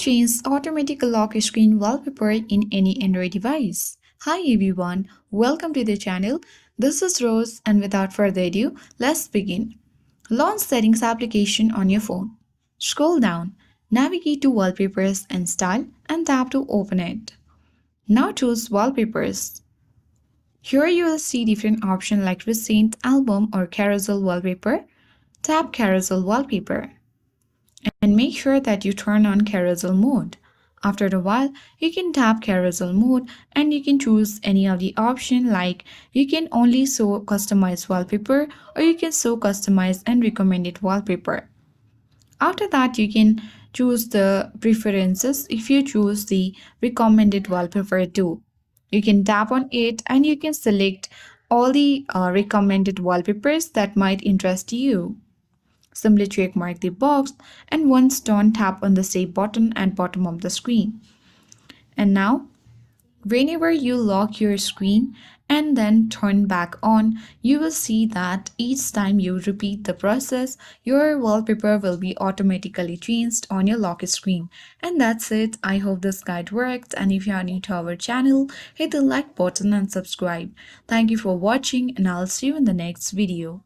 change automatic lock screen wallpaper in any Android device? Hi everyone, welcome to the channel. This is Rose and without further ado, let's begin. Launch Settings application on your phone. Scroll down, navigate to Wallpapers and Style and tap to open it. Now choose Wallpapers. Here you will see different options like Recent, Album or Carousel Wallpaper. Tap Carousel Wallpaper and make sure that you turn on carousel mode. After a while, you can tap carousel mode and you can choose any of the option like you can only show customized wallpaper or you can show customized and recommended wallpaper. After that, you can choose the preferences if you choose the recommended wallpaper too. You can tap on it and you can select all the recommended wallpapers that might interest you. Simply check mark the box and once done tap on the save button at bottom of the screen. And now whenever you lock your screen and then turn back on, you will see that each time you repeat the process, your wallpaper will be automatically changed on your lock screen. And that's it. I hope this guide worked, and if you are new to our channel, hit the like button and subscribe. Thank you for watching and I'll see you in the next video.